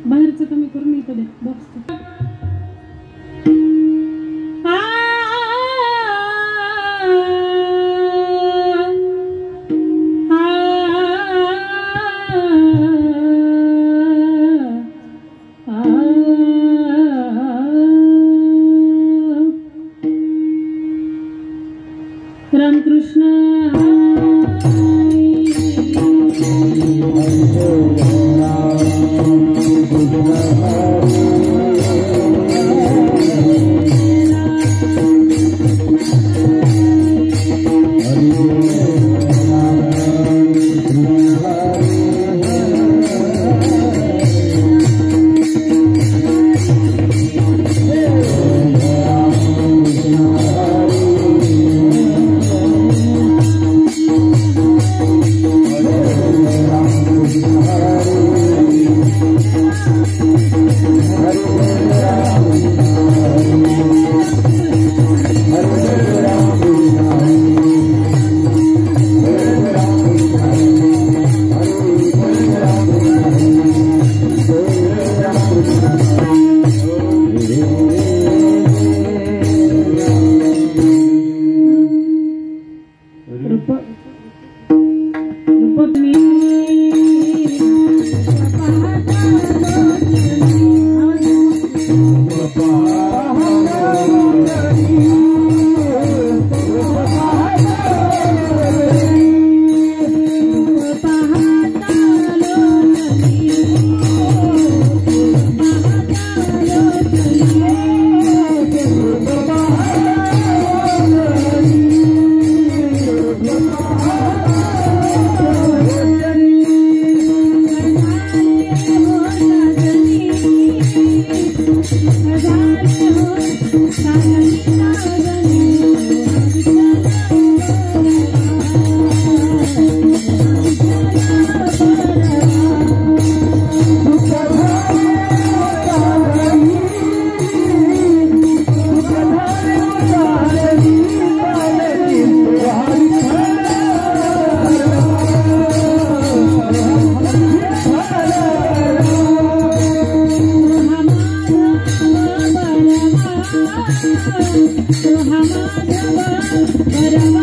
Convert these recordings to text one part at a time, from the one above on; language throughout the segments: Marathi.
बाहेरचं कमी करून इथं दे बॉक्स रामकृष्ण Hare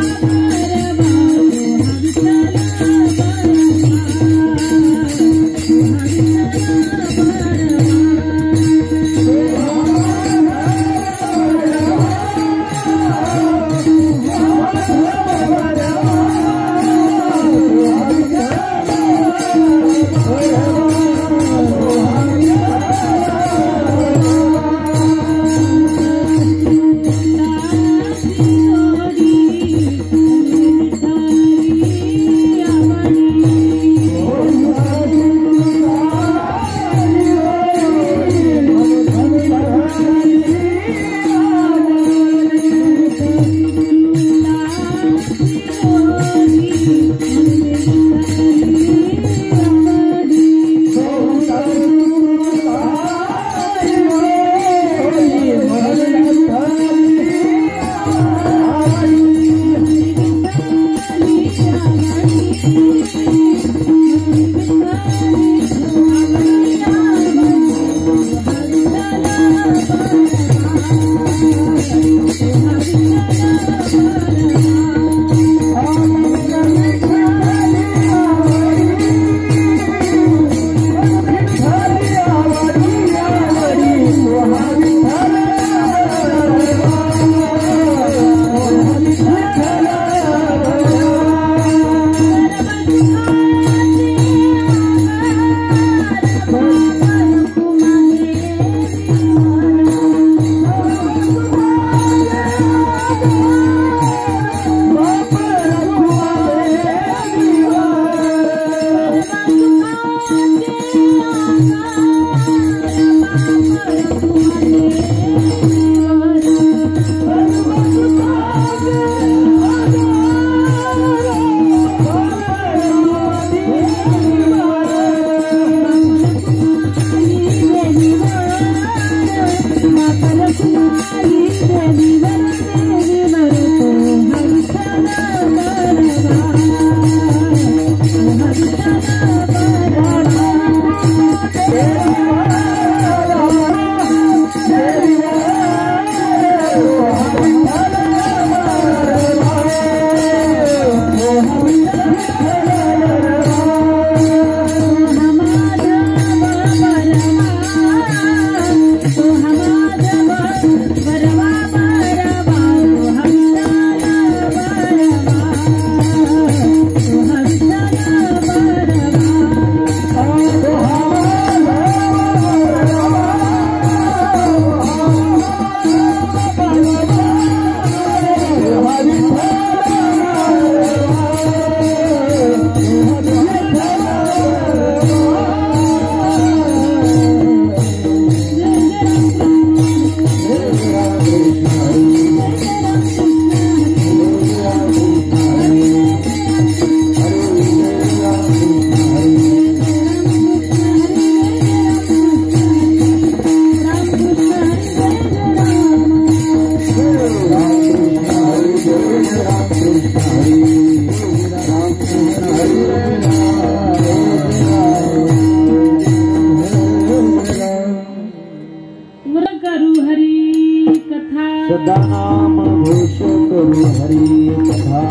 हरी कथा सदा नाम घोष करू हरी कथा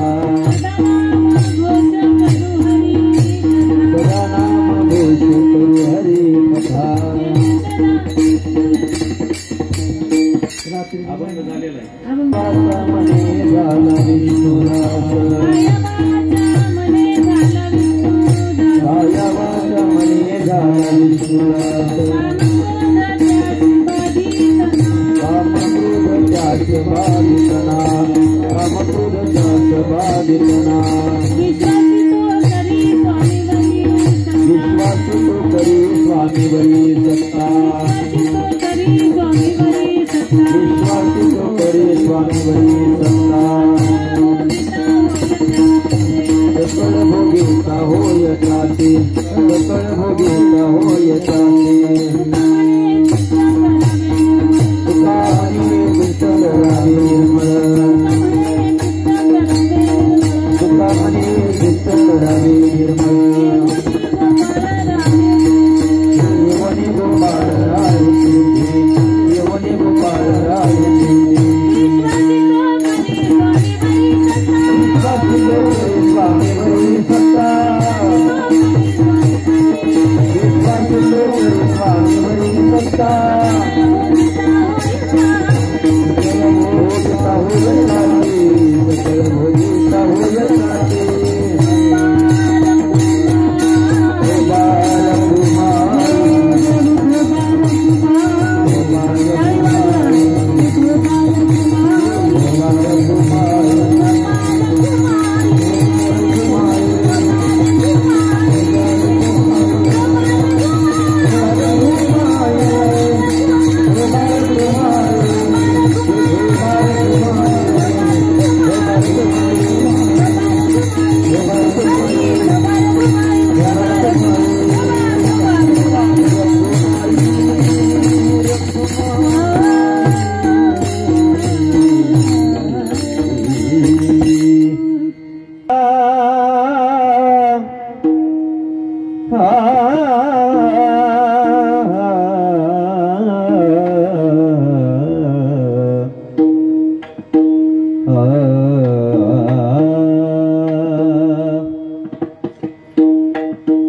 सदा नाम घोष करू हरी कथा अभंग झालेला आहे मने झाला विष्णुदास कायावाचा मने झाला विष्णुदास कामक्रोध त्यास बाधितना कामक्रोध त्यास बाधितना विश्वास तो करी स्वामीवरी सत्ता विश्वास तो करी स्वामीवरी सत्ता सकळ भोगीता होय त्राते सकळ भोगीता होय त्राते तुकानी विठ्ठल रामे निर्मळ तुकानी विठ्ठल रामे निर्मळ येवनी गोपाळ राय येवनी गोपाळ राय स्वामीवरी सत्ता स्वामीवरी सत्ता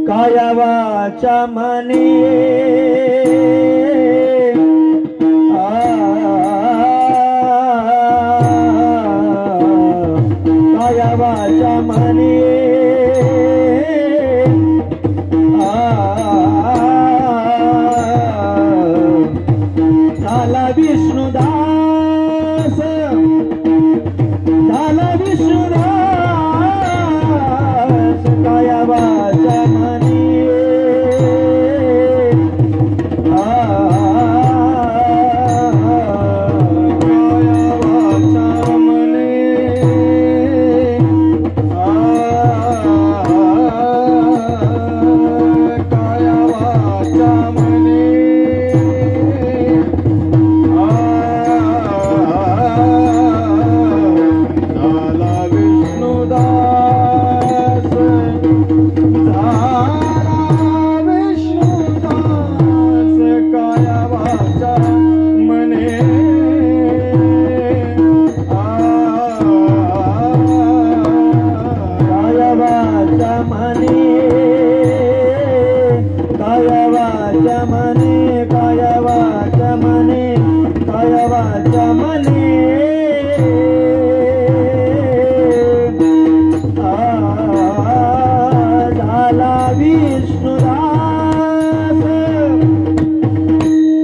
काया वाचा मने काया वाचा मने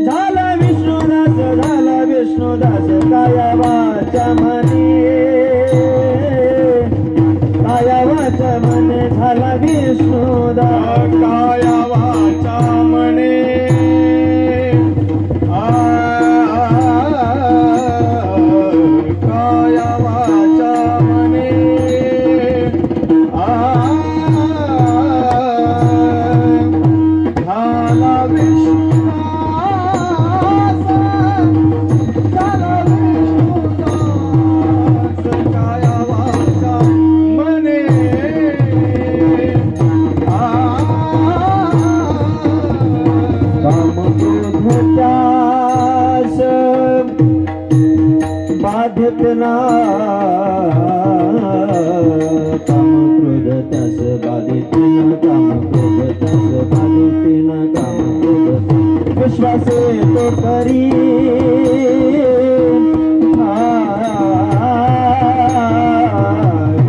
झाला विष्णुदास झाला विष्णुदास काया वाचा मने बाधित ना काम क्रोध त्यास बाधित ना काम क्रोध त्यास बाधित ना काम क्रोध विश्वासे तो करी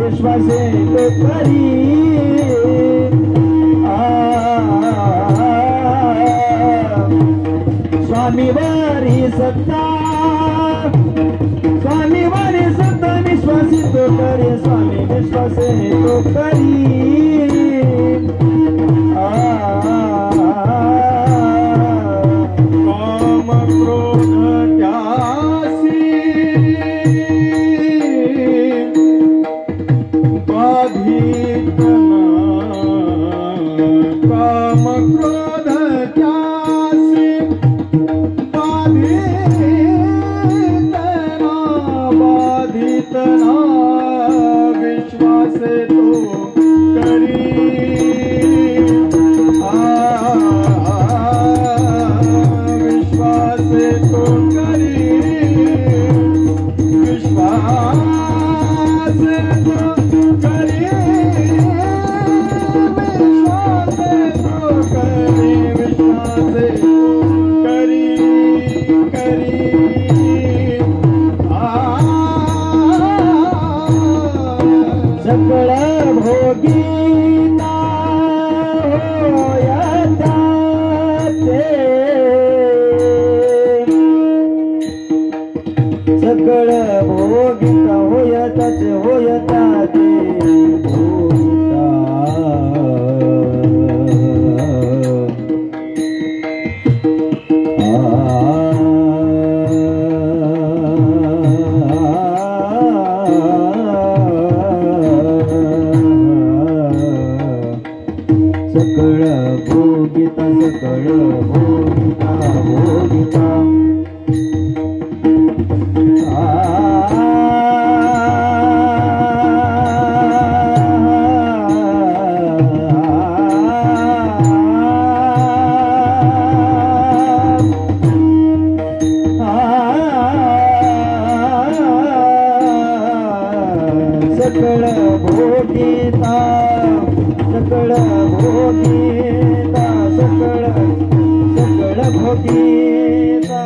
विश्वासे तो करी स्वामीवारी सत्ता स्वामीवारी सत्ता विश्वासी तो करे स्वामी विश्वासे तो करी काम क्रोध त्यासी बाधित काम क्रोध त्यासी बाधित ना विश्वासे तो करी विश्वासे तो करी विश्वासे तो करी विश्वासे तो करी विश्वासे तो करी करी सकळ भोगीता होयता ते सकळ भोगीता होयता ते होयता ते भोगीता सकळ भोगिता सकळ भोगिता भोगिता सकळ भोगिता सकळ भोगिता सकळ सकळ भोगिता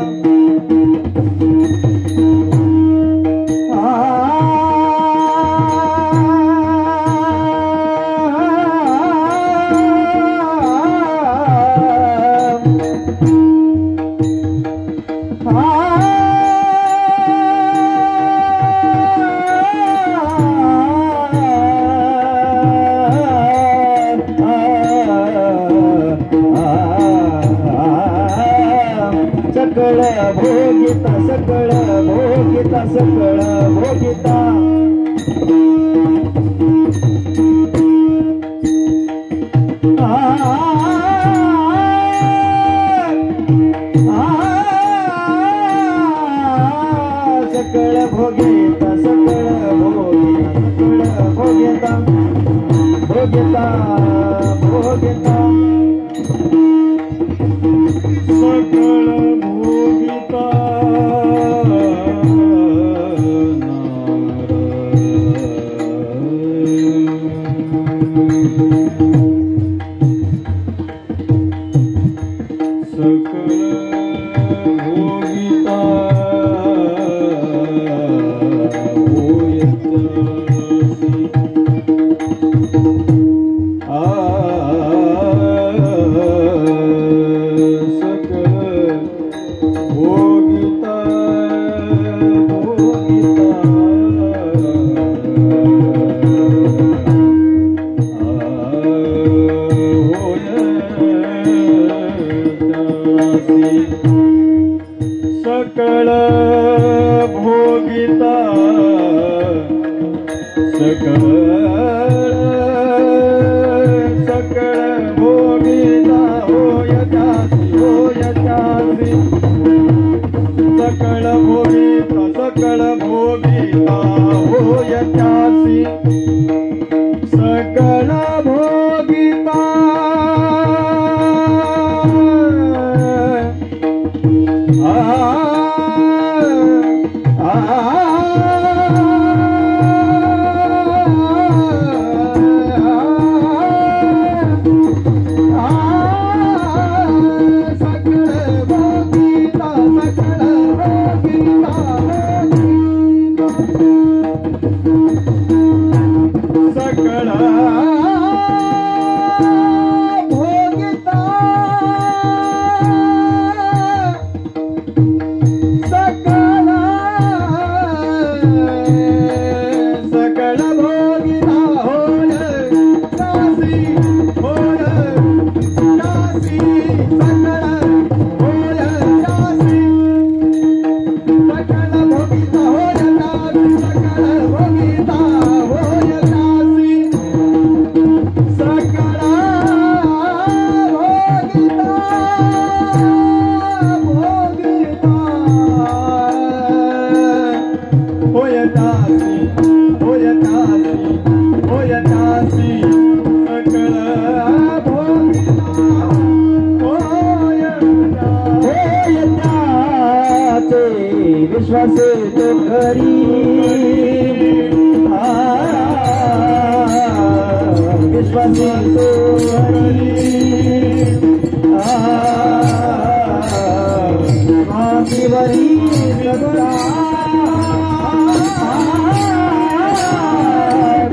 सकळ भोगिता सकळ भोगिता सकळ भोगिता सकळ भोगिता सकळ भोगिता सकळ भोगिता भोगिता भोगिता सकळ भोगिता सकळ भोगिता सकळ भोगिता सकळ सकळ भोगिता होयतासी होयतासी सकळ भोगिता सकळ भोगिता होयतासी सकळ भोगिता आ विश्वासे तो खरी विश्वासे तो खरी मातीवरी सगळा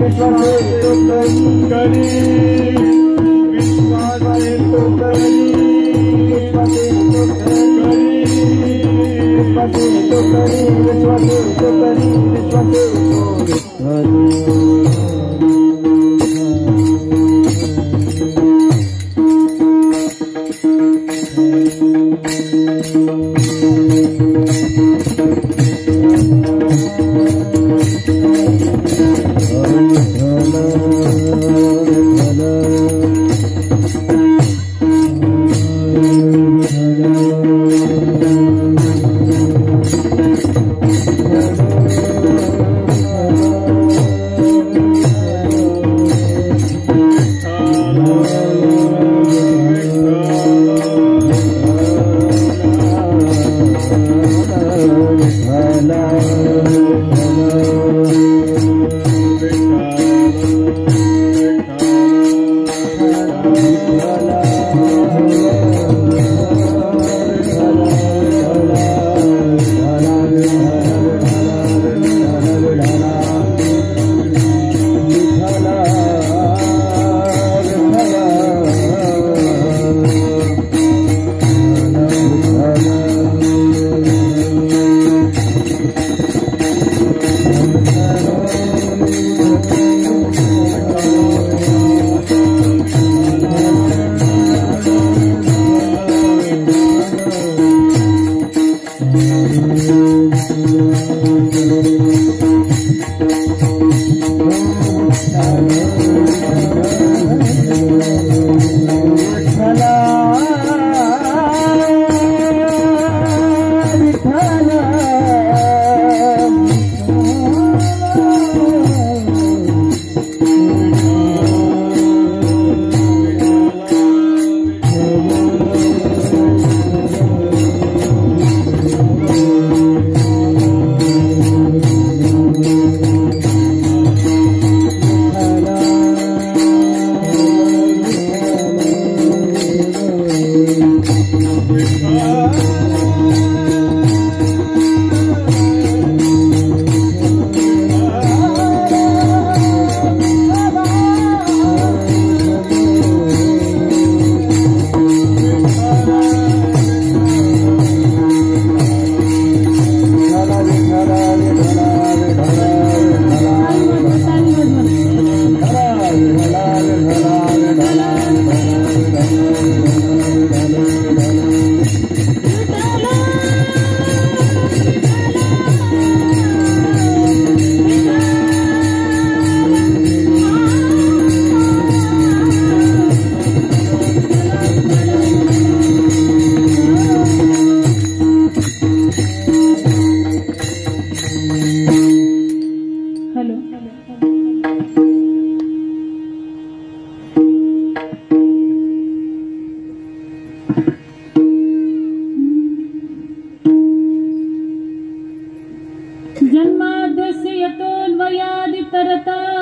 विश्वासे तो खरी विश्वासे तो खरी विश्वासे तो खरी विश्वासे तो करी विश्वासे तो करी विश्वासे तो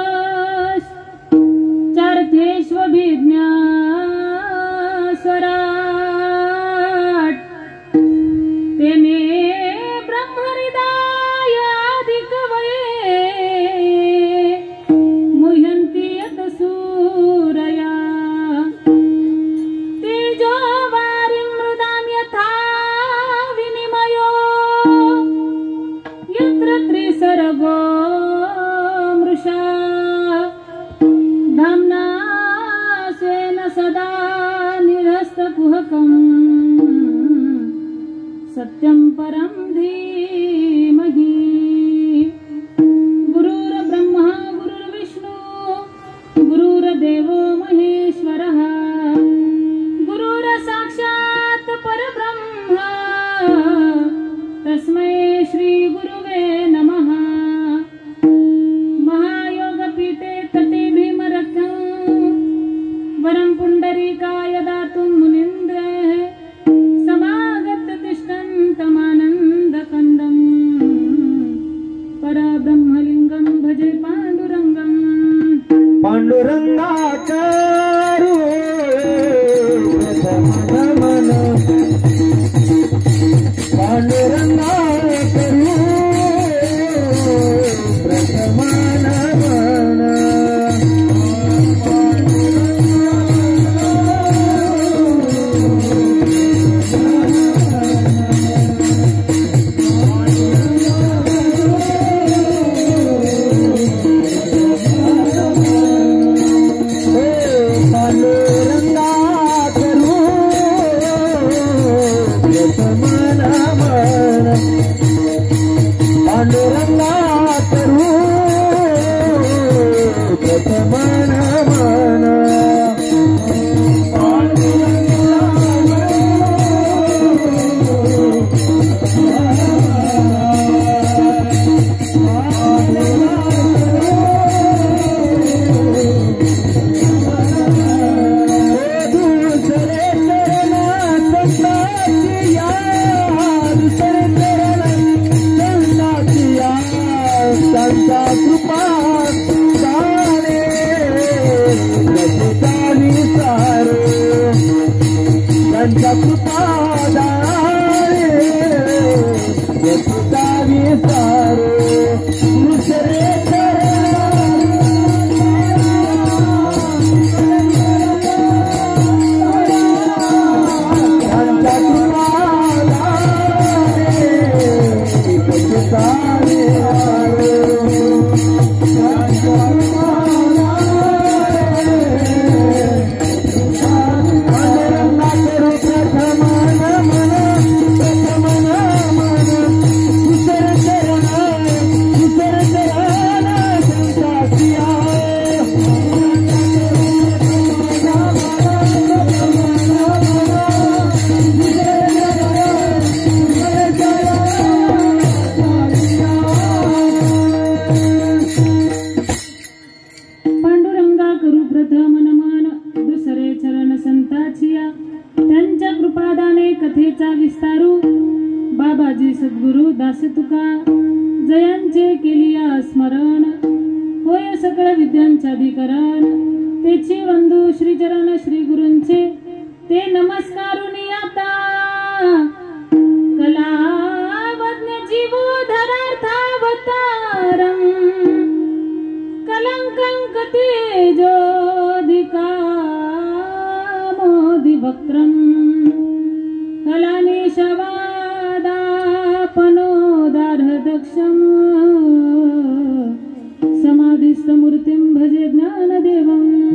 जन्माद्यस्यतोऽन्वयादितरतश्च चार्थेष्वभिज्ञास्वराट् तेने ब्रह्महृदाय निसर्गो मृषा धाम्ना स्वेन सदा निरस्तकुहकम् सत्यं परं धीमहि गुरुर्ब्रह्मा गुरुर्विष्णु गुरुर्देवो महेश्वरः गुरुर्साक्षात् परब्रह्म तस्मै श्री गुरुवे नमः। महायोगपीठे तटे भीमरथं वरं पुण्डरीकाय दातुं मुनीन्द्रः समागत तिष्ठन्तमानन्दकन्दं परब्रह्मलिङ्गं भजे पाण्डुरङ्गम्। पांडुरंगाकरू प्रथमगमन पांडुरंगाकरू प्रथमगमन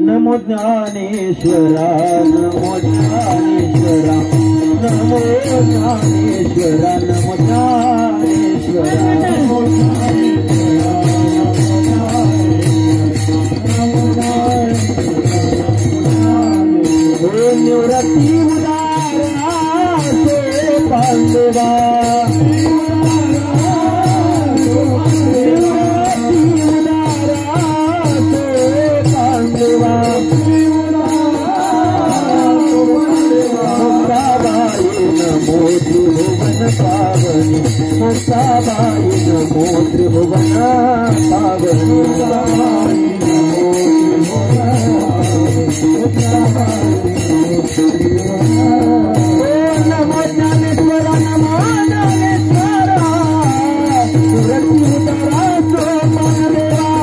नमो ज्ञानेश्वरा नमो ज्ञानेश्वरा नमो ज्ञानेश्वरा नमो ज्ञानेश्वरा नमो ज्ञानेश्वरा निवृत्ति उदारा से पांडवा पावनी मुक्ताबाई नमो त्रिभुवन पावनी नमो ज्ञानेश्वर नमो ज्ञानेश्वरा सुरति उतारा सो मनदेवा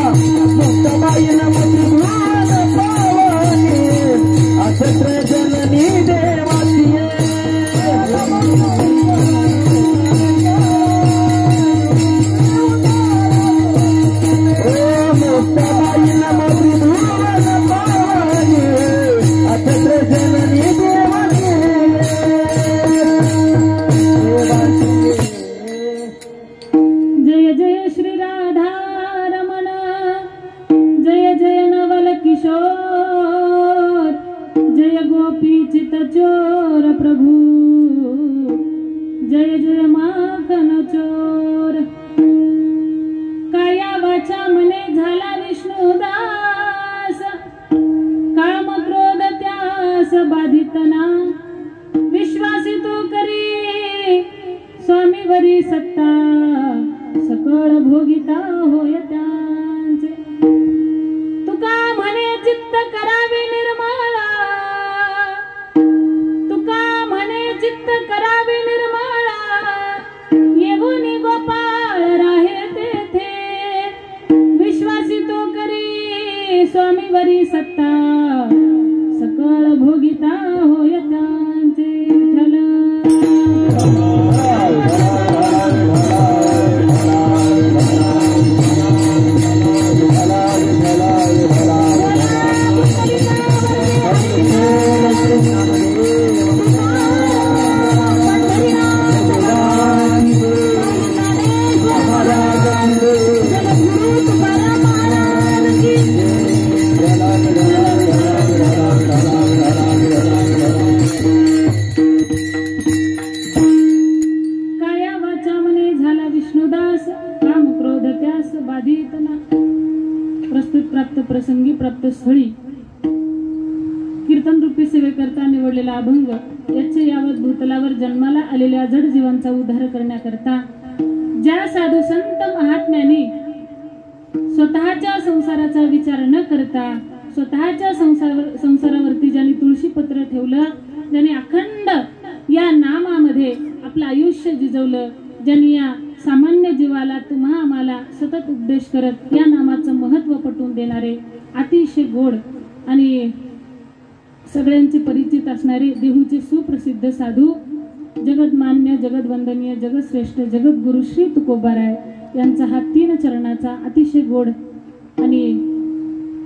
मुक्ताबाई नमो त्रिभुवन पावनी अक्षत्र जननी देवाची चोर प्रभू, जय जय माखन चोर. काया वाचा मने झाला विष्णुदास, काम क्रोध त्यास बाधितना. विश्वासी तो करी स्वामीवरी सत्ता, सकळ भोगिता होय त्यांचे. तुका म्हणे चित्त करावे निर्मळा, तुका म्हणे चित्त करावे निर्मळा. येऊनी गोपाळ राहे तेथे, विश्वासी तो करी स्वामीवरी सत्ता, सकळ भोगिता होय त्यांचे. प्रसंगी प्राप्त स्थळी कीर्तन रूपी सेवेकरता निवडलेला अभंग याचे यावत भूतलावर जन्माला आलेल्या जड जीवांचा उद्धार करण्याकरता ज्या साधू संत महात्म्यांनी स्वतःच्या संसाराचा विचार न करता स्वतःच्या संसारावरती ज्यांनी तुळशी पत्र ठेवलं, ज्यांनी अखंड या नामामध्ये आपलं आयुष्य जिजवलं, ज्यांनी या सामान्य जीवाला तुम्हा आम्हाला सतत उपदेश करत या नामाचं महत्त्व पटवून देणारे अतिशय गोड आणि सगळ्यांचे परिचित असणारे देहूचे सुप्रसिद्ध साधू जगतमान्य जगतवंदनीय जगतश्रेष्ठ जगद्गुरु श्री तुकोबाराय यांचा हा 3 चरणाचा अतिशय गोड आणि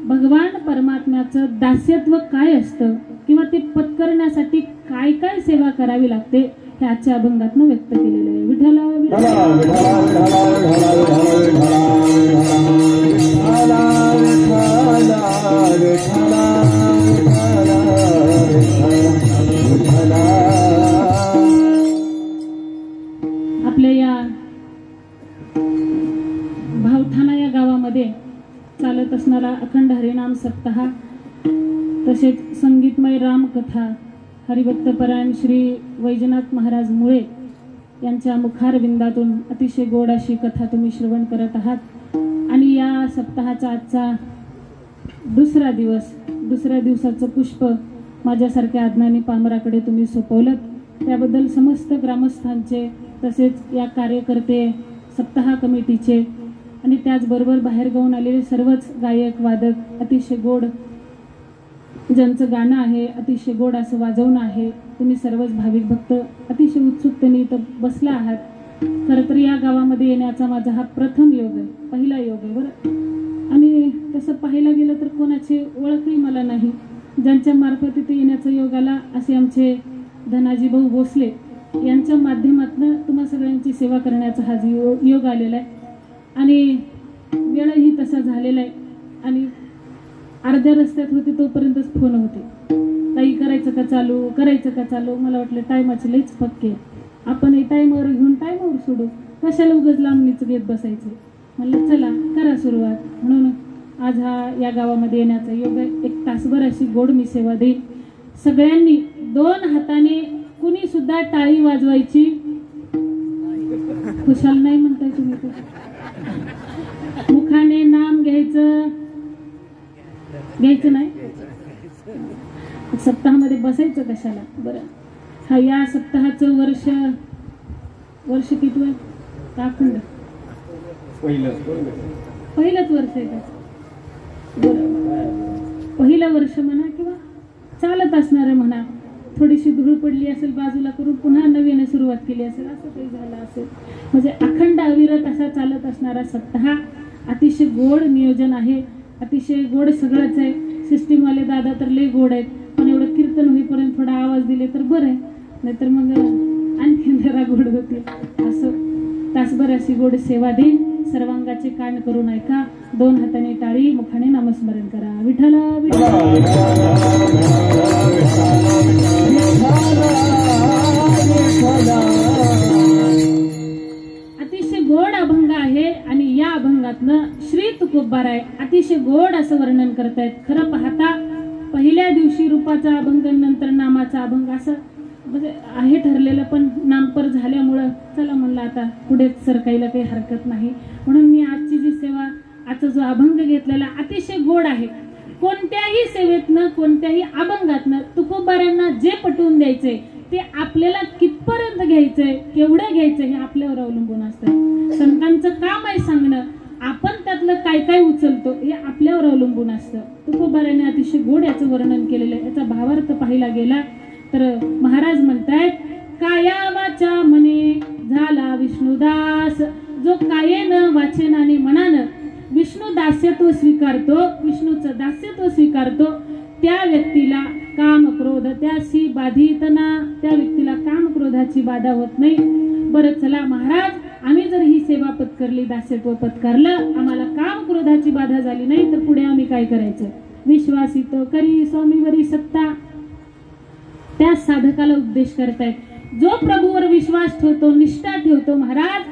भगवान परमात्म्याचं दास्यत्व काय असतं किंवा ते पत्करण्यासाठी काय काय सेवा करावी लागते हे आजच्या अभंगातून व्यक्त केलेलं आहे. विठ्ठला आपल्या या भावठाणा या गावामध्ये चालत असणारा अखंड हरिनाम सप्ताह तसेच संगीतमय रामकथा हरिभक्तपरायण श्री वैजनाथ महाराज मुळे यांच्या मुखारविंदातून अतिशय गोड अशी कथा तुम्ही श्रवण करत आहात. आणि या सप्ताहाचा आजचा दुसरा दिवसाचं पुष्प माझ्यासारख्या आज्ञानी पामराकडे तुम्ही सोपवलं, त्याबद्दल समस्त ग्रामस्थांचे तसेच या कार्यकर्ते सप्ताह कमिटीचे आणि त्याचबरोबर बाहेर गावून आलेले सर्वच गायक वादक अतिशय गोड ज्यांचं गाणं आहे अतिशय गोड असं वाजवणं आहे, तुम्ही सर्वच भाविक भक्त अतिशय उत्सुकतेने इथं बसला आहात. खरं तर या गावामध्ये येण्याचा माझा हा प्रथम योग आहे, पहिला योग आहे बरं. आणि तसं पाहायला गेलं तर कोणाची ओळखही मला नाही. ज्यांच्या मार्फत इथे येण्याचा योग आला असे आमचे धनाजी भाऊ भोसले यांच्या माध्यमातून तुम्हा सगळ्यांची सेवा करण्याचा हा योग आलेला आहे. आणि वेळही तसा झालेला आहे. आणि अर्ध्या रस्त्यात होते तोपर्यंतच फोन होते, काही करायचं का चालू. मला वाटलं टायमाचे लईच पक्के, आपण टायमावर घेऊन टायमावर सोडू, कशाला उगाच लांबणीच घेत बसायचं. म्हणलं चला करा सुरुवात. म्हणून आज हा या गावामध्ये येण्याचा योग आहे. 1 तासभर अशी गोड मी सेवा देईन. सगळ्यांनी 2 हाताने कुणी सुद्धा टाळी वाजवायची. खुशाल नाही म्हणताय तुम्ही, मुखाने नाम घ्यायचं नाही. सप्ताहामध्ये बसायचं कशाला बरं. हा या सप्ताहाचं वर्ष किती आहे का अखंड पहिलंच वर्ष आहे का बरं. पहिलं वर्ष म्हणा किंवा चालत असणार म्हणा, थोडीशी धूळ पडली असेल बाजूला करून पुन्हा नवीन सुरुवात केली असेल, असं काही झालं असेल. म्हणजे अखंड अविरत असा चालत असणारा सप्ताह अतिशय गोड नियोजन आहे, अतिशय गोड सगळंच आहे. सिस्टीमवाले दादा तर लय गोड आहेत, पण एवढं कीर्तन होईपर्यंत थोडा आवाज दिले तर बरं आहे, नाहीतर मग आणखीन जरा गोड होतील. असं तासभर अशी गोड सेवा देईन. सर्वांगाचे कान करून ऐका, 2 हाताने टाळी, मुखाने नामस्मरण करा. विठ्ठला विठ्ठला अतिशय गोड अभंग आहे आणि या अभंगातनं श्री तुकोबाराय अतिशय गोड असं वर्णन करतायत. खरं पाहता पहिल्या दिवशी रूपाचा अभंग नंतर नामाचा अभंग असं म्हणजे आहे ठरलेलं, पण नामपर झाल्यामुळं चला म्हणलं आता पुढे सरकायला काही हरकत नाही, म्हणून मी आजची जी सेवा आजचा जो अभंग घेतलेला अतिशय गोड आहे. कोणत्याही सेवेतनं कोणत्याही अभंगातनं तुकोबारांना जे पटवून द्यायचंय ते आपल्याला कितपर्यंत घ्यायचंय केवढं घ्यायचं हे आपल्यावर अवलंबून असतं. संतांचं काम आहे सांगणं, आपण त्यातलं काय काय उचलतो हे आपल्यावर अवलंबून असतं. तुकोबाराने अतिशय गोड याचं वर्णन केलेलं आहे. याचा भावार्थ पाहिला गेला तर महाराज म्हणतायत, काया वाचा मने झाला विष्णुदास, जो कायेनं वाचेनाने मनानं विष्णू दास्यत्व स्वीकारतो, विष्णूचं दास्यत्व स्वीकारतो, त्या व्यक्तीला काम क्रोध त्याशी बाधित ना, त्या व्यक्तीला काम क्रोधाची बाधा होत नाही. बरं चला महाराज, आम्ही जर ही सेवा पत्करली, दास्यत्व पत्करलं, आम्हाला काम क्रोधाची बाधा झाली नाही तर पुढे आम्ही काय करायचं? विश्वासित करी स्वामीवरी सत्ता, त्या साधकाला उपदेश करतायत. जो प्रभूवर विश्वास ठेवतो, निष्ठा ठेवतो महाराज,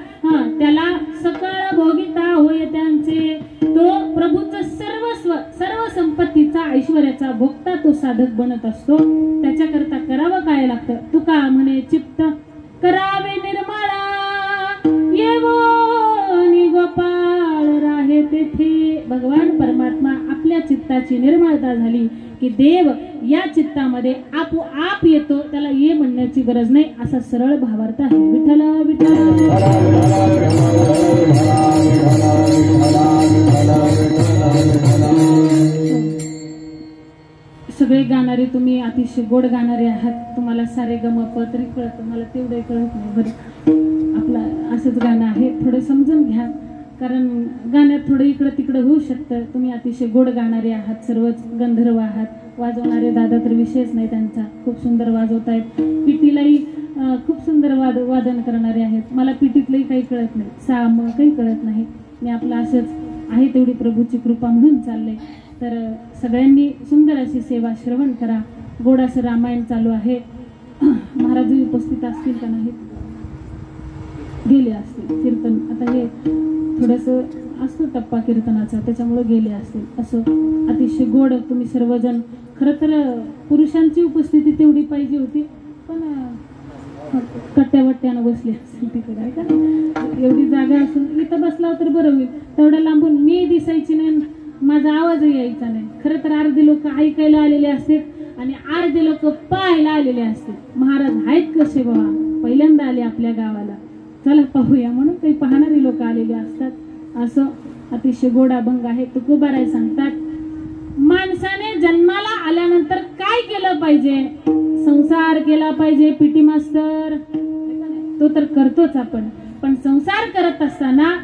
त्याला सकळ भोगिता होय त्यांचे, तो प्रभूचं सर्वस्व सर्व संपत्तीचा ऐश्वर्याचा भोगता तो साधक बनत असतो. त्याच्याकरता करावं काय लागतं? तुका म्हणे चित्त करावे निर्मळा, येवो गोपाळ राहे तेथे. भगवान परमात्मा आपल्या चित्ताची निर्मळता झाली की देव या चित्तामध्ये आपोआप येतो, त्याला ये म्हणण्याची गरज नाही, असा सरळ भावार्थ आहे. विठ्ठल विठ्ठल. सगळे गाणारे तुम्ही अतिशय गोड गाणारे आहात. तुम्हाला सारे गम तरी कळतं, मला तेवढे कळत नाही. बरं आपलं असंच गाणं आहे, थोडं समजून घ्या, कारण गाण्यात थोडं इकडं तिकडं होऊ शकतं. तुम्ही अतिशय गोड गाणारे आहात, सर्वच गंधर्व आहात. वाजवणारे दादा तर विषयच नाही त्यांचा, खूप सुंदर वाजवतायत. पिटीलाही खूप सुंदर वादन करणारे आहेत. मला पिटीतलंही काही कळत नाही, साम काही कळत नाही. मी आपलं असंच आहे तेवढी प्रभूची कृपा म्हणून चाललंय. तर सगळ्यांनी सुंदर अशी सेवा श्रवण करा. गोड असं रामायण चालू आहे. महाराजही उपस्थित असतील का नाहीत? गेले असतील. कीर्तन आता हे थोडंसं असतो टप्पा कीर्तनाचा, त्याच्यामुळे गेले असतील. असं अतिशय गोड तुम्ही सर्वजण. खरं तर पुरुषांची उपस्थिती तेवढी पाहिजे होती, पण कट्ट्यावट्ट्यानं बसले असतील तिकडे, आहे का? एवढी जागा असून इथं बसला तर बरं होईल. तेवढ्या लांबून मी दिसायची नाही, माझा आवाजही यायचा नाही. खरं तर अर्धे लोक ऐकायला आलेले असते आणि अर्धे लोक पाहायला आलेले असते. महाराज आहेत कसे बाबा, पहिल्यांदा आले आपल्या गावाला, चला पाहूया म्हणून काही पाहणारी लोक आलेले असतात. असं अतिशय गोड अभंग आहे. तुकोबाराय सांगतात, माणसाने जन्माला आल्यानंतर काय केलं पाहिजे? संसार केला पाहिजे. पीटी मास्तर तो तर करतोच आपण, पण संसार करत असताना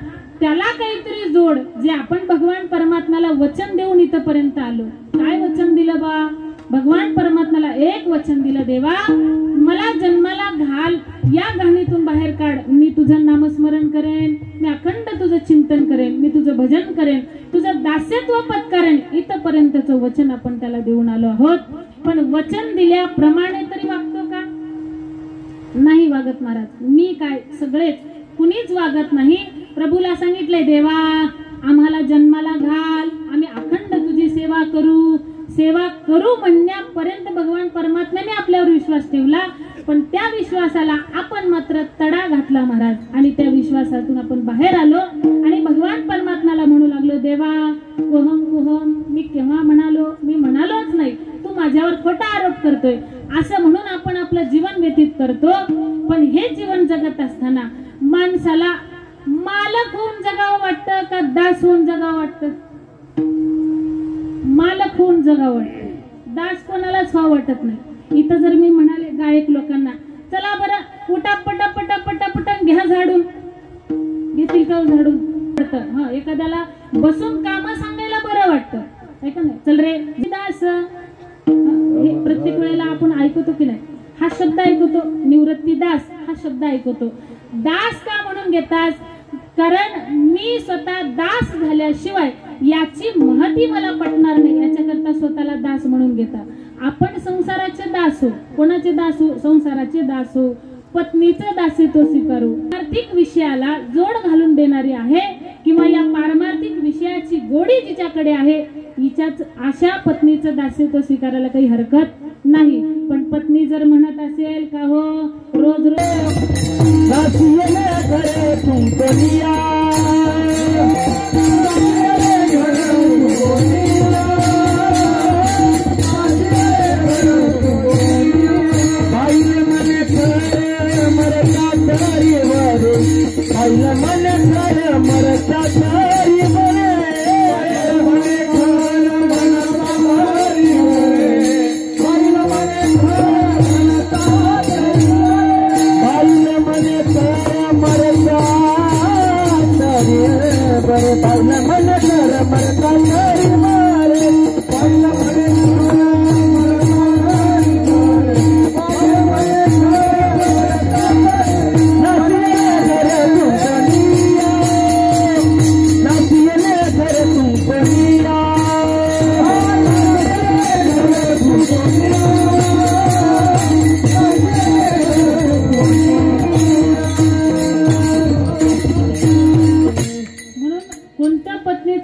त्याला काहीतरी जोड, जे आपण भगवान परमात्म्याला वचन देऊन इथपर्यंत आलो. काय वचन दिलं बा? भगवान परमात्म्याला एक वचन दिलं, देवा मला जन्माला घाल, या घाणीतून बाहेर काढ, मी तुझं नामस्मरण करेन, मी अखंड तुझं चिंतन करेन, मी तुझं भजन करेन, तुझं दास्यत्व पत्करेन. इथपर्यंतचं वचन आपण त्याला देऊन आलो आहोत. पण वचन दिल्याप्रमाणे तरी वागतो का? नाही वागत महाराज. मी काय, सगळेच, कुणीच वागत नाही. प्रभूला सांगितलंय, देवा आम्हाला जन्माला घाल, आम्ही अखंड तुझी सेवा करू. सेवा करू म्हणण्यापर्यंत भगवान परमात्म्याने आपल्यावर विश्वास ठेवला, पण त्या विश्वासाला आपण मात्र तडा घातला महाराज. आणि त्या विश्वासातून आपण बाहेर आलो आणि भगवान परमात्म्याला म्हणू लागलो, देवा कोहम कोहम, मी केव्हा म्हणालो? मी म्हणालोच नाही, तू माझ्यावर खोटा आरोप करतोय, असं म्हणून आपण आपलं जीवन व्यतीत करतो. पण हे जीवन जगत असताना माणसाला मालक होऊन जगावं वाटतं का दास होऊन जगावं वाटतं? मालक होऊन जगावं वाटतं, दास कोणालाच व्हावं वाटत नाही. इथं जर मी म्हणाले गायक लोकांना, चला बरं उठा पटा पटा पटा पटा घ्या झाडून, घेतील का झाडून? एखाद्याला बसून काम सांगायला बरं वाटतं, आहे का नाही? चल रे दास, हे प्रत्येक वेळेला आपण ऐकतो की नाही? हा शब्द ऐकतो, निवृत्ती दास हा शब्द ऐकतो. दास का म्हणून घेतास? कारण मी स्वतः दास झाल्याशिवाय याची महती मला पटणार नाही, याच्याकरता स्वतःला दास म्हणून घेता. आपण संसाराचे दास हो. कोणाचे दास हो? संसाराचे दास हो. पत्नीचं दासित्व स्वीकारू. आर्थिक विषयाला जोड घालून देणारी आहे किंवा या पारमार्थिक विषयाची गोडी जिच्याकडे आहे हिच्याच अशा पत्नीचं दासित्व स्वीकारायला काही हरकत नाही. पण पत्नी जर म्हणत असेल का हो रोज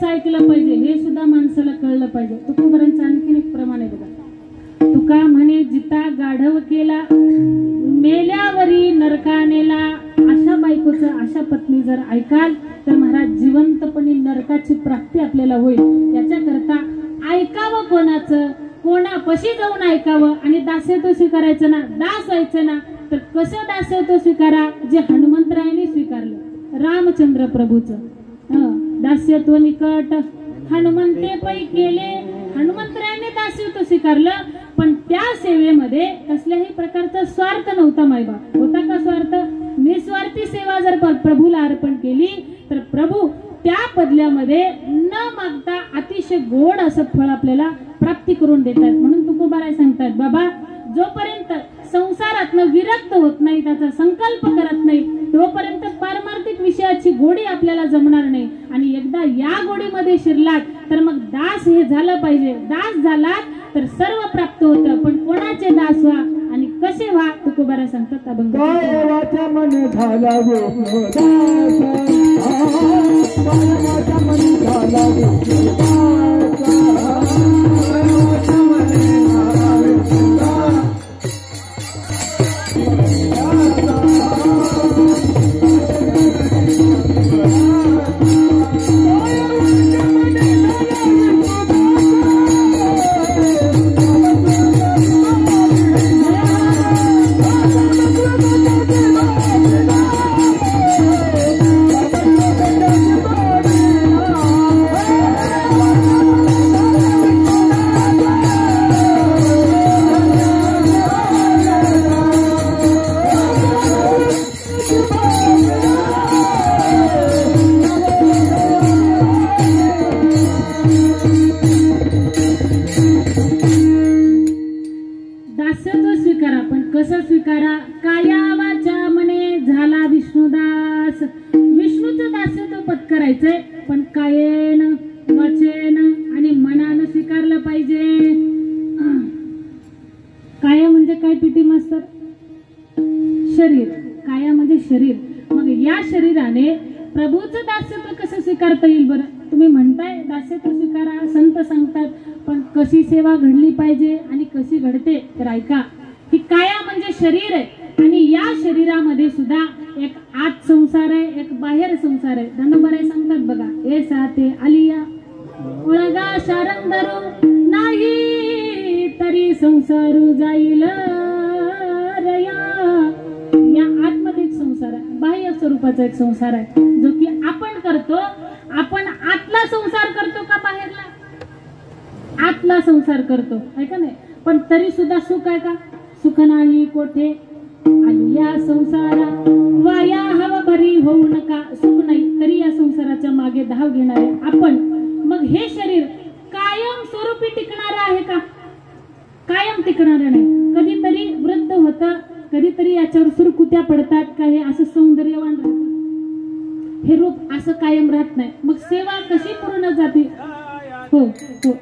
ऐकलं पाहिजे हे सुद्धा माणसाला कळलं पाहिजे. तुकोबारांचं आणखीन एक प्रमाण आहे बघा. तुका म्हणे जिता गाढव केला मेल्यावरी नरकानेला. अशा बायकोचं अशा पत्नी जर ऐकाल तर महाराज जिवंतपणे नरकाची प्राप्ती आपल्याला होईल. याच्याकरता ऐकावं कोणाचं, कोणापाशी जाऊन ऐकावं आणि दास्यत्व स्वीकारायचं ना, दास व्हायचं ना. तर कसं दास्यत्व स्वीकारा जे हनुमंतरायाने स्वीकारलं रामचंद्र प्रभूचं. दास्यत्व निकट हनुमंते पै केले. हनुमंतरायाने दास्यत्व स्वीकारलं पण त्या सेवेमध्ये कसल्याही प्रकारचा स्वार्थ नव्हता. मायबाप होता का स्वार्थ? निस्वार्थी सेवा जर प्रभूला अर्पण केली तर प्रभू त्या बदल्यामध्ये न मागता अतिशय गोड असं फळ आपल्याला प्राप्ती करून देतात. म्हणून तुकोबाराय सांगतात बाबा जोपर्यंत संसारातनं विरक्त होत नाही, त्याचा संकल्प करत नाही, तोपर्यंत पारमार्थिक विषयाची गोडी आपल्याला जमणार नाही. आणि एकदा या गोडीमध्ये शिरलात तर मग दास हे झालं पाहिजे. दास झालात तर सर्व प्राप्त होतं. पण कोणाचे दास व्हा आणि कसे व्हा तुकोबाराय सांगतात अभंग. पण कायेन वचेन आणि मनानं स्वीकारलं पाहिजे. काया म्हणजे काय पीटी मास्तर? शरीर. काया म्हणजे शरीर. मग या शरीराने प्रभूचं दास्यत्व कसं स्वीकारता येईल बरं? तुम्ही म्हणताय दास्यत्व स्वीकारा, संत सांगतात, पण कशी सेवा घडली पाहिजे आणि कशी घडते तर ऐका. ही काया म्हणजे शरीर आहे आणि या शरीरामध्ये सुद्धा एक आत संसार आहे, एक बाहेर संसार आहे. धनुबराय सांगतात बघा, ए साते आलिया ओळगा शारंदरू नाही तरी संसारू जाईल रया. या आतमध्ये एक संसार आहे, बाह्य स्वरूपाचा एक संसार आहे जो की आपण करतो. आपण आतला संसार करतो का बाहेरला? आतला संसार करतो आहे का नाही? पण तरी सुद्धा सुख आहे का? सुख नाही कोठे या संसारा वाया हवा भरी होऊ नका. सुख नाही तरी या संसाराच्या मागे धाव घेणारे आपण. मग हे शरीर कायम स्वरूपी टिकणार आहे का? कायम टिकणार नाही. कधीतरी वृद्ध होतं, कधीतरी याच्यावर सुरकुत्या पडतात, का हे असं सौंदर्यवान राहतं. हे रूप असं कायम राहत नाही. मग सेवा कशी पूर्ण जाते? हो हो.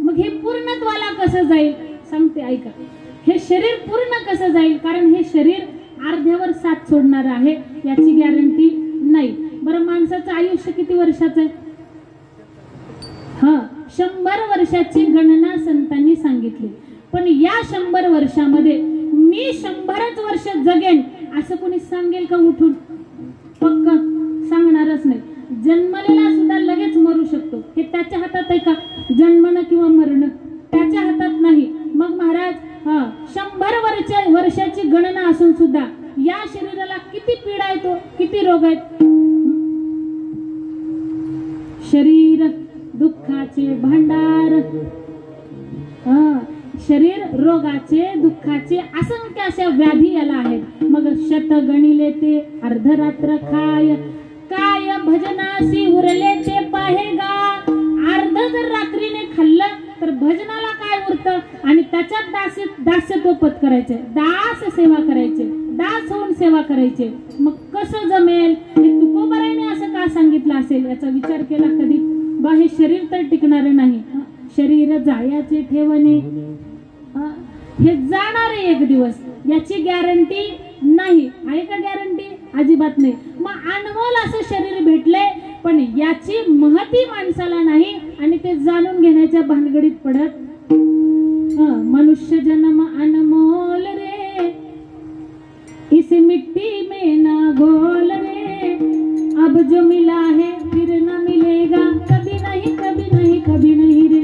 मग मग हे पूर्णत्वाला कसं जाईल सांगते ऐका. हे शरीर पूर्ण कसं जाईल, कारण हे शरीर अर्ध्यावर साथ सोडणार आहे याची गॅरंटी नाही. बरं, माणसाचं आयुष्य किती वर्षाचं आहे? 100 वर्षाची गणना संतांनी सांगितली. पण या 100 वर्षामध्ये मी 100च वर्ष जगेन असं कोणी सांगेल का उठून? पक्क सांगणारच नाही. जन्मलेला सुद्धा लगेच मरू शकतो. हे त्याच्या हातात आहे का? जन्मणं किंवा मरणं त्याच्या हातात नाही. मग महाराज 100 वर्षाची गणना असून सुद्धा या शरीराला किती पीडा येतो, किती रोग आहेत. शरीर दुःखाचे भांडार, शरीर रोगाचे दुःखाचे असंख्य अशा व्याधी याला आहेत. मग शत गणिले ते अर्धरात्र खाय, काय भजनासी उरले ते पाहेगा. अर्ध जर रात्रीने खाल्लं तर भजनाला काय उरतं, आणि त्याच्यात दास्यत्व पत्करायचे, दास सेवा करायचे, दास होऊन सेवा करायचे. मग कसं जमेल? हे तुकोबारायने असं का सांगितलं असेल याचा विचार केला कधी? हे शरीर तर टिकणार नाही. शरीर जायाचे ठेवणे, हे जाणारे एक दिवस, याची गॅरंटी नाही. आहे का गॅरंटी? अजिबात नाही. मग अनमोल असं शरीर भेटले, पण याची महती माणसाला नाही, आणि ते जाणून घेण्याच्या भानगडीत पडत. मनुष्य जन्म अनमोल रे, इस मिट्टी में ना घोल रे, अब जो मिला है फिर न मिलेगा, कभी नहीं कभी नहीं कभी नहीं रे.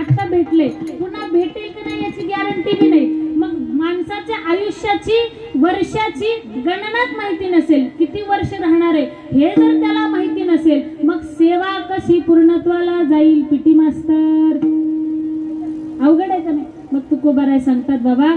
आता भेटले, पुन्हा भेटेल की नाही याची गॅरंटी बी नाही. मग माणसाच्या आयुष्याची वर्षाची गणनाच माहिती नसेल, किती वर्ष राहणार आहे हे जर त्याला माहिती नसेल, मग सेवा कशी पूर्णत्वाला जाईल? पिटी मास्तर, अवघड आहे का नाही? मग तुकोबाराय सांगतात, बाबा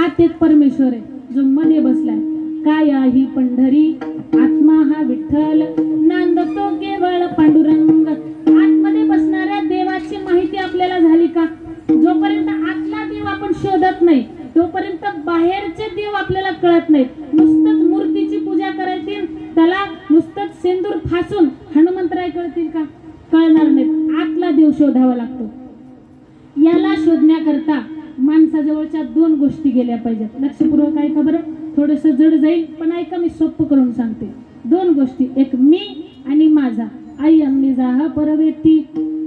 आत एक परमेश्वर आहे जो मध्ये बसलाय. काय ही पंढरी, आत्मा हा विठ्ठल, नांदतो केवळ पांडुरंग. आतमध्ये बसणाऱ्या देवाची माहिती आपल्याला झाली का? जोपर्यंत आतला देव आपण शोधत नाही तोपर्यंत बाहेरचे देव आपल्याला कळत नाहीत. नुसतंच मूर्तीची पूजा करायची, त्याला नुसतंच सिंदूर फासून हनुमंतराय कळतील का? कळणार नाहीत. आतला देव शोधावा लागतो. याला शोधण्याकरता माणसाजवळच्या 2 गोष्टी गेल्या पाहिजेत. लक्षपूर्वक ऐका बरं, थोडस जड जाईल पण ऐका, मी सोपं करून सांगते. 2 गोष्टी, एक मी आणि माझा. अय्यम निजाह परवेती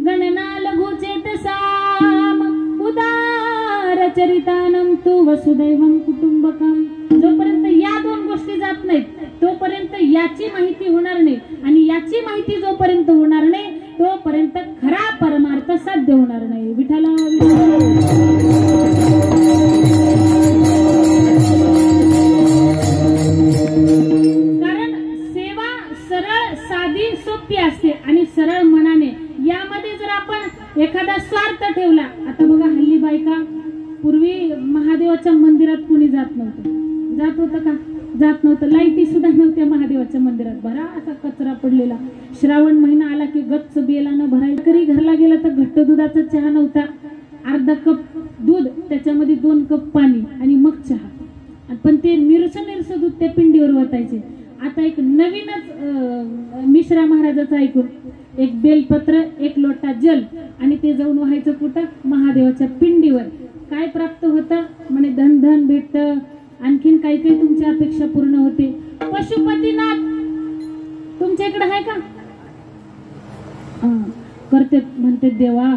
गणना लघुचेत साम, उदार चरितानम तू वसुदैवम कुटुंबकम. जोपर्यंत या 2 गोष्टी जात नाहीत तोपर्यंत याची माहिती होणार नाही, आणि याची माहिती जोपर्यंत होणार नाही तोपर्यंत खरा परमार्थ साध्य होणार नाही. विठ्ठला कारण सेवा सरळ साधी सोपी असते, आणि सरळ मनाने. यामध्ये जर आपण एखादा स्वार्थ ठेवला, आता बघा हल्ली बायका, पूर्वी महादेवाच्या मंदिरात कुणी जात नव्हतं. जात होतं का? जात नव्हतं. लाईटी सुद्धा नव्हत्या महादेवाच्या मंदिरात. भरा असा कचरा पडलेला. श्रावण महिना आला की गच्च बेलानं भरायला. तरी घरला गेला तर घट्ट दुधाचा चहा नव्हता. अर्धा कप दूध, त्याच्यामध्ये 2 कप पाणी, आणि मग चहा. पण ते निरस दूध त्या पिंडीवर वतायचे. आता एक नवीनच मिश्रा महाराजाचं ऐकून, एक बेलपत्र, 1 लोटा जल, आणि ते जाऊन व्हायचं कुठं? महादेवाच्या पिंडीवर. काय प्राप्त होतं म्हणे? धन धन भेटतं, आणखीन काही काही तुमच्या अपेक्षा पूर्ण होते. पशुपतीनाथ तुमच्या इकडे आहे का? करते म्हणते, देवा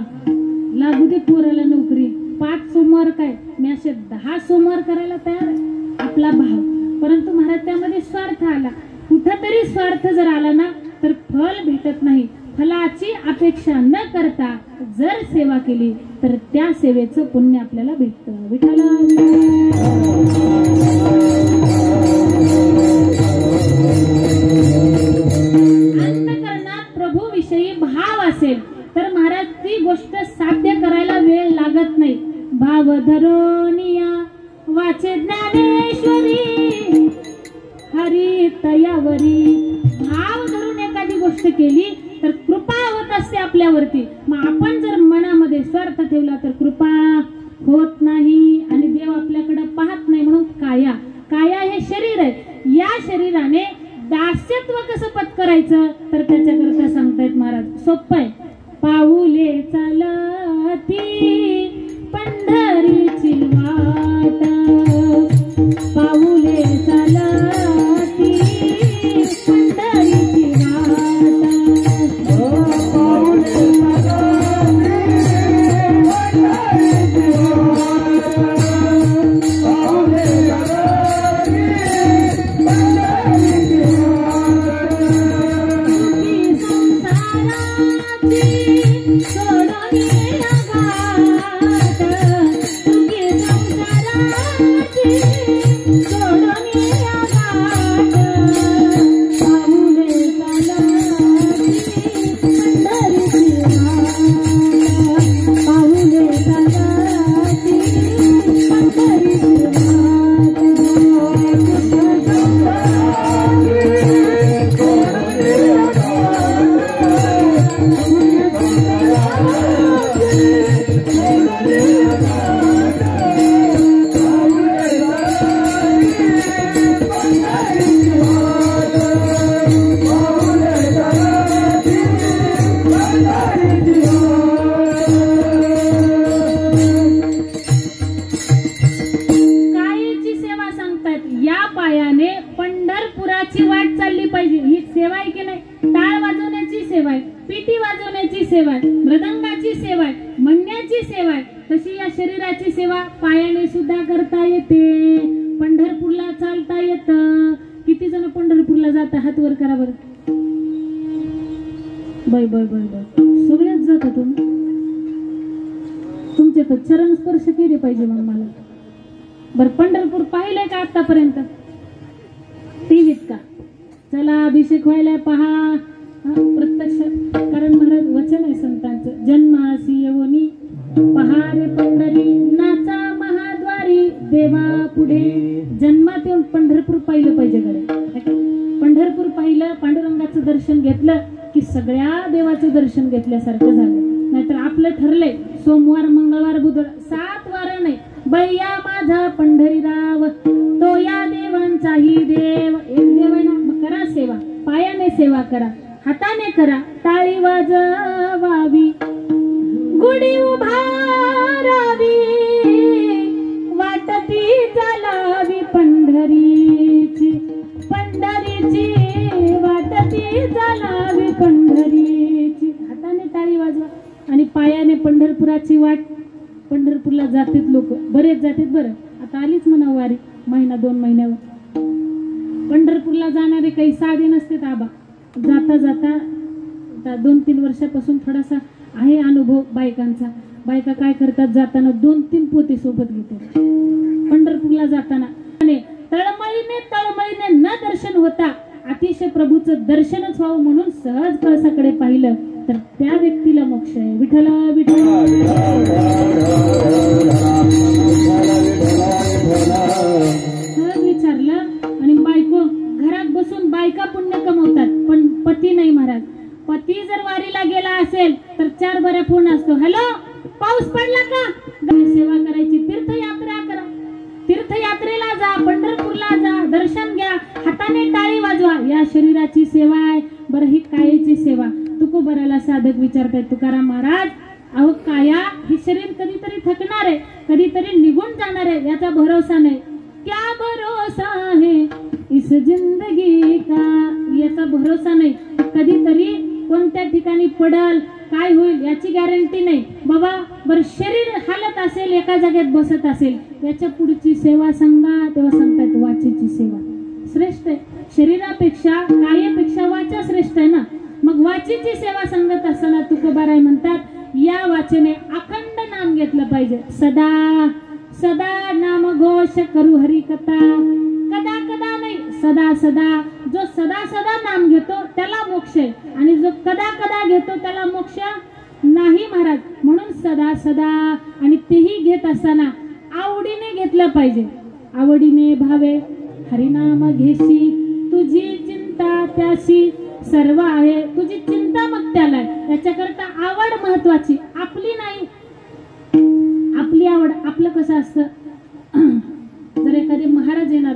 लागू दे पोराला नोकरी. 5 सोमवार काय, मी असे 10 सोमवार करायला तयार आहे. आपला भाव. परंतु महाराज त्यामध्ये स्वार्थ आला. कुठंतरी स्वार्थ जर आला ना तर फल भेटत नाही. फलाची अपेक्षा न करता जर सेवा केली तर त्या सेवेचं पुण्य आपल्याला भेटतं. विठ्ठला अंतःकरणात प्रभूविषयी भाव असेल तर महाराज ती गोष्ट साध्य करायला वेळ लागत नाही. भाव धरोनिया वाचे ज्ञानेश्वरी, हरी तयावरी. भाव धरून एखादी गोष्ट केली तर कृपा होत असते आपल्यावरती. मग आपण जर मनामध्ये स्वार्थ ठेवला तर कृपा होत नाही, आणि देव आपल्याकडे पाहत नाही. म्हणून काया हे शरीर आहे. या शरीराने दास्यत्व कसं पत्करायचं तर त्याच्याकरता सांगतायत महाराज. सोपं आहे. पाऊले चाल पंढरीची वाट पाऊले चालती पंढरीची पंढरपुराची वाट चालली पाहिजे। ही सेवा आहे की नाही? टाळ वाजवण्याची सेवा आहे, पिटी वाजवण्याची सेवा आहे, मृदंगाची सेवा आहे, म्हणण्याची सेवा आहे। तशी या शरीराची सेवा पायाने सुद्धा करता येते, पंढरपूरला चालता येतं। किती जण पंढरपूरला जाता? हात वर करा बरं। बाय बाय बाय बाय, सगळेच जाता तुम्ही। तुमचे तर चरण स्पर्श केले पाहिजे मग मला। बरं, पंढरपूर पाहिलंय का आतापर्यंत? टीव्हीत का? चला अभिषेक व्हायला पहा प्रत्यक्ष, कारण महाराज वचन आहे संतांचं, जन्मासी येवनी पहा रे पंढरी नाचा महाद्वारी देवा पुढे। जन्मात येऊन पंढरपूर पाहिलं पाहिजे कडे। पंढरपूर पाहिलं, पांडुरंगाचं दर्शन घेतलं की सगळ्या देवाचं दर्शन घेतल्यासारखं झालं। नाहीतर आपलं ठरलंय सोमवार मंगळवार बुधवार 7 वार नाही, बैया माझा पंढरीराव तो या देवांचाही देव। एक देव आहे ना, मग करा सेवा, पायाने सेवा करा, हाताने करा, टाळी वाजवावी, गुढी उभारावी, वाटती चालावी पंढरीची, पंढरीची वाटती चालावी पंढरीची। हाताने टाळी वाजवा आणि पायाने पंढरपुराची वाट। पंढरपूरला जातात लोक, बरेच जातात बरं। आता आलीच म्हणा वारी, महिना 2 महिन्यावर। पंढरपूरला जाणारे काही साधे नसते आबा। जाता जाता 2-3 वर्षापासून थोडासा आहे अनुभव बायकांचा। बायका काय करतात, जाताना 2-3 पोते सोबत घेतात। पंढरपूरला जाताना तळमळीने न दर्शन होता अतिशय प्रभूचं दर्शनच व्हावं म्हणून सहज कळसाकडे पाहिलं तर त्या व्यक्तीला मोक्ष आहे। विठ्ठला विठ्ठला सहज विचारलं आणि बायको घरात बसून बायका पुण्य कमवतात पण पती नाही महाराज। पती जर वारीला गेला असेल तर 4 बऱ्या फोन असतो, हॅलो पाऊस पडला का? सेवा करायची, तीर्थयात्रा करा, तीर्थयात्रेला जा, पंढरपूरला जा, दर्शन घ्या, हाताने टाळी वाजवा। या शरीराची सेवा आहे बरं, ही कायेची सेवा। तुकोबराला साधक विचारतायत तुकाराम महाराज, अहो काया हे शरीर कधीतरी थकणार आहे, कधीतरी निघून जाणार आहे, याचा भरोसा नाही। क्या भरोसा है इस जिंदगी का, याचा भरोसा नाही। कधीतरी कोणत्या ठिकाणी पडल, काय होईल याची गॅरंटी नाही बाबा। बरं शरीर हालत असेल, एका जागेत बसत असेल, याच्या पुढची सेवा सांगा। तेव्हा सांगतायत वाचेची सेवा श्रेष्ठ आहे, शरीरापेक्षा कायेपेक्षा वाचा श्रेष्ठ आहे ना। मग वाचेची सेवा सांगत असताना तुकोबाराय म्हणतात, या वाचेने अखंड नाम घेतलं पाहिजे। सदा सदा नाम घोष करू हरी कथा, कदा कदा नाही सदा सदा। जो सदा सदा नाम घेतो त्याला मोक्ष आहे आणि जो कदा कदा घेतो त्याला मोक्ष नाही महाराज। म्हणून सदा सदा, आणि तेही घेत असताना आवडीने घेतलं पाहिजे। आवडीने भावे हरिनाम घेशी, तुझी चिंता त्याशी सर्व आहे, तुझी चिंता मग त्याला आहे। याच्याकरता आवड महत्वाची, आपली नाही, आपली आवड। आपलं कसं असतं, जर एखादे महाराज येणार